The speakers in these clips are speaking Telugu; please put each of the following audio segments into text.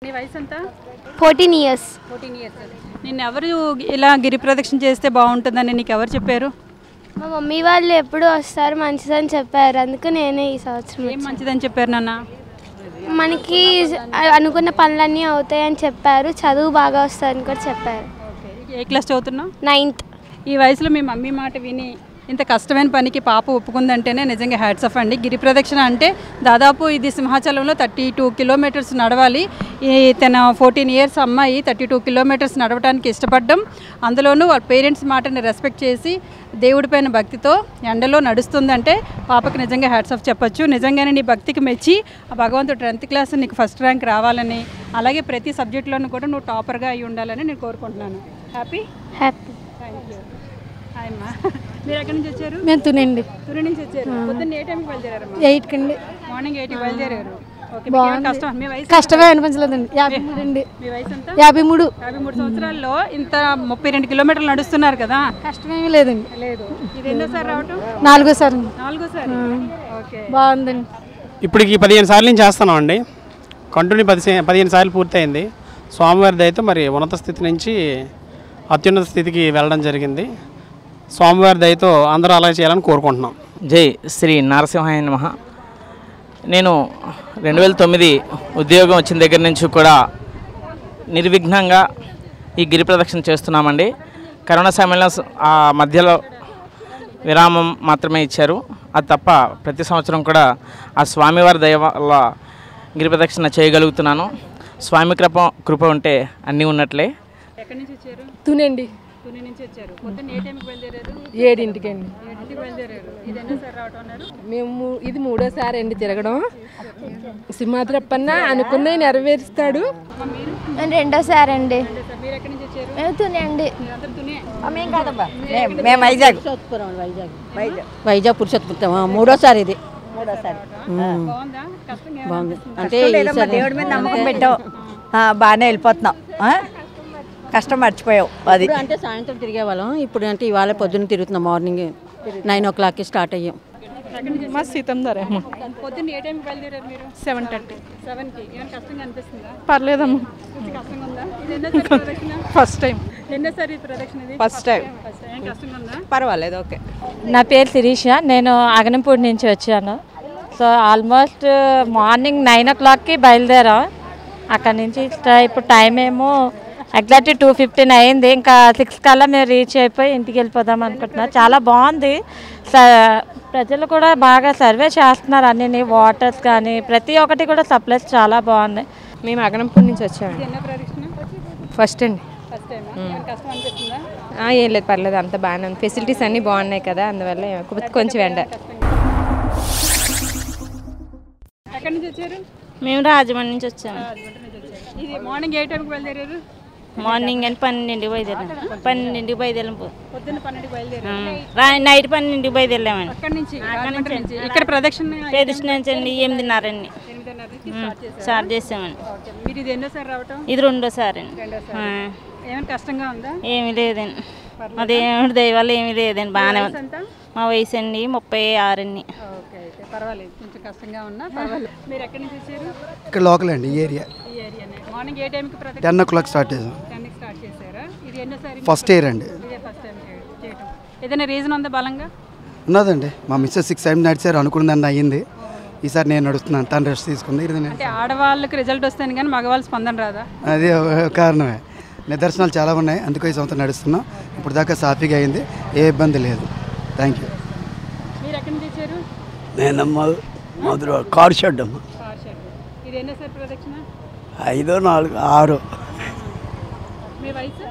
నీ వయసు ఎంత? 14 years. 14 years. నిన్ను ఎవరు ఇలా గిరి ప్రదక్షిణ చేస్తే బాగుంటుందని నీకు ఎవరు చెప్పారు? మా మమ్మీ వాళ్ళు ఎప్పుడు వస్తారు మంచిదని చెప్పారు, అందుకు నేనే ఈ సంవత్సరం. ఏం మంచిదని చెప్పారు నాన్న? మనకి అనుకున్న పనులన్నీ అవుతాయని చెప్పారు, చదువు బాగా వస్తుందని కూడా చెప్పారు. ఏ క్లాస్ చదువుతున్నావు? 9th. ఈ వయసులో మీ మమ్మీ మాట విని ఇంత కష్టమైన పనికి పాప ఒప్పుకుందంటేనే నిజంగా హ్యాట్స్ ఆఫ్ అండి. గిరి ప్రదక్షిణ అంటే దాదాపు ఇది సింహాచలంలో 32 కిలోమీటర్స్ నడవాలి. తన 14 years అమ్మాయి 32 కిలోమీటర్స్ నడవడానికి ఇష్టపడ్డం, అందులోనూ వాళ్ళ పేరెంట్స్ మాటని రెస్పెక్ట్ చేసి దేవుడిపైన భక్తితో ఎండలో నడుస్తుందంటే పాపకి నిజంగా హ్యాట్స్ ఆఫ్ చెప్పొచ్చు. నిజంగానే నీ భక్తికి మెచ్చి ఆ భగవంతుడు 10th క్లాస్ నీకు ఫస్ట్ ర్యాంక్ రావాలని, అలాగే ప్రతి సబ్జెక్టులోనూ కూడా నువ్వు టాపర్గా అయి ఉండాలని నేను కోరుకుంటున్నాను. Happy? Happy. Thank you. Hi అమ్మా, మీరు ఎక్కడి నుంచి వచ్చారు? మేము తునండి. తుని నుంచి వచ్చారు. పొద్దున్న ఏ టైంకి బయలుదేరారమ్మా? 8 కండి. మార్నింగ్ 8కి బయలుదేరారు. ఓకే. మీ వయసు? కష్టమే అనిపించలేదండి. 53 అండి. మీ వయసు ఎంత? 53. 53 సంవత్సరాల్లో ఇంత 32 కిలోమీటర్లు నడుస్తున్నారు కదా? కష్టమేమీ లేదండి. లేదు. ఇది ఎన్నోసారి రావటం? 4సారి. 4సారి. ఓకే. బాగుందండి. ఇప్పటికి 15 సార్లు నుంచి చేస్తున్నాం అండి. కంటిన్యూ 15 సార్లు పూర్తయింది. స్వామివారి దయతో మరి ఉన్నత స్థితి నుంచి అత్యున్నత స్థితికి వెళ్ళడం జరిగింది. స్వామివారి దయతో అందరూ అలా చేయాలని కోరుకుంటున్నాం. జై శ్రీ నరసింహాయ నమః. నేను 2009 ఉద్యోగం వచ్చిన దగ్గర నుంచి కూడా నిర్విఘ్నంగా ఈ గిరి ప్రదక్షిణ చేస్తున్నామండి. కరోనా సమయంలో ఆ మధ్యలో విరామం మాత్రమే ఇచ్చారు, అది తప్ప ప్రతి సంవత్సరం కూడా ఆ స్వామివారి దయ వల్ల గిరి ప్రదక్షిణ చేయగలుగుతున్నాను. స్వామి కృప ఉంటే అన్నీ ఉన్నట్లే. ఎక్కడి నుంచి వచ్చారు? తునండి. తుని నుంచి వచ్చారు. పొద్దున్న ఏ టైంకి బయలుదేరారు? 7ంటికి అండి. 7కి బయలుదేరారు. ఇది ఎన్నోసారి రావటం అన్నారు? మేము ఇది 3సారి అండి తిరగడం. సింహాద్రప్పన్న అనుకున్నవి నెరవేరుస్తాడు. నేను 2సారి అండి. మీరు ఎక్కడి నుంచి వచ్చారు? మేము తునండి. అందరు తునే. మేము వైజాగ్ పురుషోత్తమ 3సారి ఇది. బాగుందా? కష్టంగా బాగుంది అంటే దేవుడి మీద నమ్మకం పెట్టావు, బాగానే వెళ్ళిపోతున్నాం. కష్టం మర్చిపోయావు. అది అంటే సాయంత్రం తిరిగే వాళ్ళం, ఇప్పుడు అంటే ఇవాళ పొద్దున్న తిరుగుతున్నాం. మార్నింగ్ 9 o'clockకి స్టార్ట్ అయ్యాం. మా సీతం ధర పొద్దున్న ఏ టైంకి బయలుదేరారు మీరు? 7:30. 7కి. ఏమైనా కష్టంగా అనిపిస్తుందా? పర్లేదమ్మా. కొంచెం కష్టంగా ఉందా? ఇది ఎన్నోసారి ప్రదక్షిణ? First time. ఎన్నోసారి ప్రదక్షిణ ఇది? First time. ఏం కష్టంగా ఉందా? పర్వాలేదు. ఓకే. నా పేరు శిరీష, నేను అగనంపూడి నుంచి వచ్చాను. సో ఆల్మోస్ట్ మార్నింగ్ 9 o'clockకి బయలుదేరాం. అక్కడి నుంచి ఇప్పుడు టైం ఏమో ఎగ్జాక్ట్లీ 2:15 అయింది. ఇంకా 6 కల్లా మేము రీచ్ అయిపోయి ఇంటికి వెళ్ళిపోదాం అనుకుంటున్నాం. చాలా బాగుంది. ప్రజలు కూడా బాగా సర్వే చేస్తున్నారు, అన్ని వాటర్స్ కానీ ప్రతి ఒక్కటి కూడా సప్లైస్ చాలా బాగున్నాయి. మేము అగనంపూడి నుంచి వచ్చాము. ఎన్నో ప్రదక్షిణ? ఫస్ట్ అండి. First time. ఏమైనా కష్టం అనిపిస్తుందా? ఏం లేదు, పర్లేదు, అంత బాగానే ఉంది. ఫెసిలిటీస్ అన్నీ బాగున్నాయి కదా, అందువల్ల కొంచెం ఎండ. ఎక్కడి నుంచి వచ్చారు? మేము రాజమండ్రి నుంచి వచ్చాము. ఇది మార్నింగ్ ఏ టైంకి బయలుదేరారు? మార్నింగ్ అని 12ంటికి బయలుదేరాం. 12ంటికి బయలుదేరాం. పొద్దున్న 12కి బయలుదేరారు. నైట్ 12ంటికి బయలుదేరామండి. అక్కడి నుంచి ఇక్కడ ప్రదక్షిణ ప్రదక్షిణ నుంచి 8:30 అండి 8:30కి స్టార్ట్ చేసామండి. మీరు ఇది ఎన్నోసారి రావటం? ఇది 2సారి అండి. ఏమైనా కష్టంగా ఉందా? ఏమీ లేదండి, అదేమిటి దయవల్ల ఏమీ లేదండి, బాగానే ఉంది. మా వయసు అండి 36 అండి. ఓకే, అయితే పర్వాలేదు, కొంచెం కష్టంగా ఉన్నా పర్వాలేదు. మీరు ఎక్కడి నుంచి వచ్చారు? ఇక్కడ లోకల్ అండి, ఈ ఏరియా. ఈ ఏరియానే. మార్నింగ్ ఏ టైంకి 10 o'clock స్టార్ట్ చేసాం. 10కి స్టార్ట్ చేశారా? ఇది ఎన్నోసారి? ఫస్ట్ ఇయర్ అండి. ఇదే ఫస్ట్ టైం చేయటం. ఏదైనా రీజన్ ఉందా బలంగా? ఉన్నదండి, మా మిస్సెస్ 6 times నడిచారు, అనుకున్నదాన్ని అయ్యింది. ఈసారి నేను నడుస్తున్నాను, తను రెస్ట్ తీసుకుంది. అంటే ఆడవాళ్ళకి రిజల్ట్ వస్తాను కానీ మగవాళ్ళ స్పందన రాదా? అది కారణమే. నిదర్శనాలు చాలా ఉన్నాయి, అందుకే ఈ సంవత్సరం నడుస్తున్నాం. ఇప్పుడు దాకా సాఫీగా అయింది, ఏ ఇబ్బంది లేదు. Thank you. మీరు ఎక్కడి నుంచి వచ్చారు? నేనమ్మ మధుర కార్ షెడ్ అమ్మ. Car shed. ఇది ఎన్నోసారి ప్రదక్షిణ? 5, 4, 6. మీ వయసు?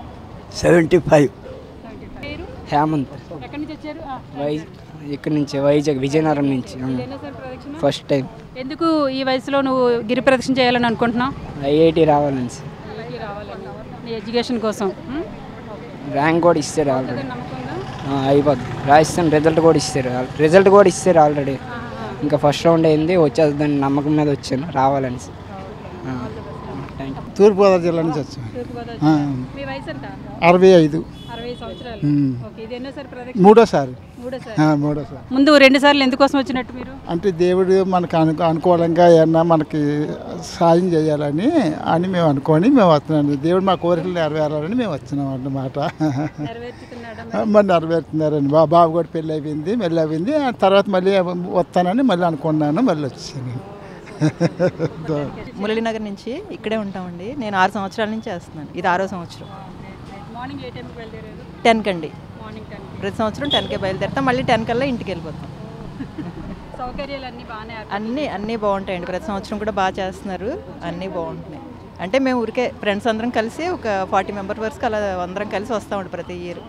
75. మీరు హేమంత్. ఎక్కడి నుంచి వచ్చారు? ఇక్కడ నుంచి వైజాగ్, విజయనగరం నుంచి. ఎన్నోసారి ప్రదక్షిణ? First time. ఎందుకు ఈ వయసులో నువ్వు గిరి ప్రదక్షిణ చేయాలని అనుకుంటున్నావు? ఐఐటి రావాలని. నీ ఎడ్యుకేషన్ కోసం. ర్యాంక్ కూడా ఇస్తారు ఆల్రెడీ. అయిపోద్ది, రాజస్థాన్ రిజల్ట్ కూడా ఇస్తారు ఆల్రెడీ. ఇంకా ఫస్ట్ రౌండ్ అయింది, వచ్చేద్దని నమ్మకం మీద వచ్చాను రావాలని. తూర్పుగోదావరి జిల్లా నుంచి వచ్చాను. మీ వయసు ఎంత? 65. 60 సంవత్సరాలు. ఓకే, ఇది ఎన్నోసారి ప్రదక్షిణ? 3వ సారి. 3సారి. ముందు 2 సార్లు ఎందుకోసం వచ్చినట్టు మీరు? అంటే దేవుడు మనకు అనుకూలంగా ఏమన్నా మనకి సాయం చేయాలని మేము అనుకొని మేము వస్తున్నాం. దేవుడు మా కోరికలు నెరవేరాలని మేము వచ్చినాం అన్నమాట. మరి నెరవేరుతున్నారండి. బాబు కూడా పెళ్ళి అయిపోయింది, మెల్లి అయిపోయింది. తర్వాత మళ్ళీ వస్తానని మళ్ళీ అనుకున్నాను, మళ్ళీ వచ్చాను. మురళీనగర్ నుంచి ఇక్కడే ఉంటామండి. నేను 6 సంవత్సరాల నుంచి చేస్తున్నాను. ఇది 6వ సంవత్సరం. 10 కండి. ప్రతి సంవత్సరం 10కే బయలుదేరుతాం, మళ్ళీ 10 కల్లా ఇంటికి వెళ్ళిపోతాం. అన్నీ బాగుంటాయండి. ప్రతి సంవత్సరం కూడా బాగా చేస్తున్నారు, అన్నీ బాగుంటున్నాయి. అంటే మేము ఊరికే ఫ్రెండ్స్ అందరం కలిసి ఒక 40 మెంబర్ వరకు అలా అందరం కలిసి వస్తామండి ప్రతి ఇయర్.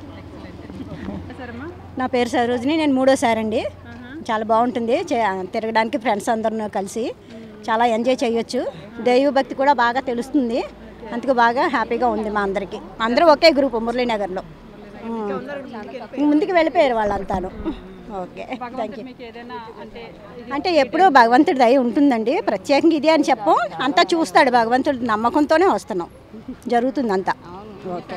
నా పేరు సరోజిని, నేను 3వసారి అండి. చాలా బాగుంటుంది తిరగడానికి, ఫ్రెండ్స్ అందరూ కలిసి చాలా ఎంజాయ్ చేయొచ్చు. దైవభక్తి కూడా బాగా తెలుస్తుంది, అందుకు బాగా హ్యాపీగా ఉంది మా అందరికీ. అందరూ ఒకే గ్రూప్ మురళీనగర్లో. ముందుకు వెళ్ళిపోయారు వాళ్ళంతాను. Okay, thank you. అంటే ఎప్పుడూ భగవంతుడి దయ ఉంటుందండి, ప్రత్యేకంగా ఇది అని చెప్పం. అంతా చూస్తాడు భగవంతుడి నమ్మకంతోనే వస్తున్నాం, జరుగుతుంది అంతా. ఓకే.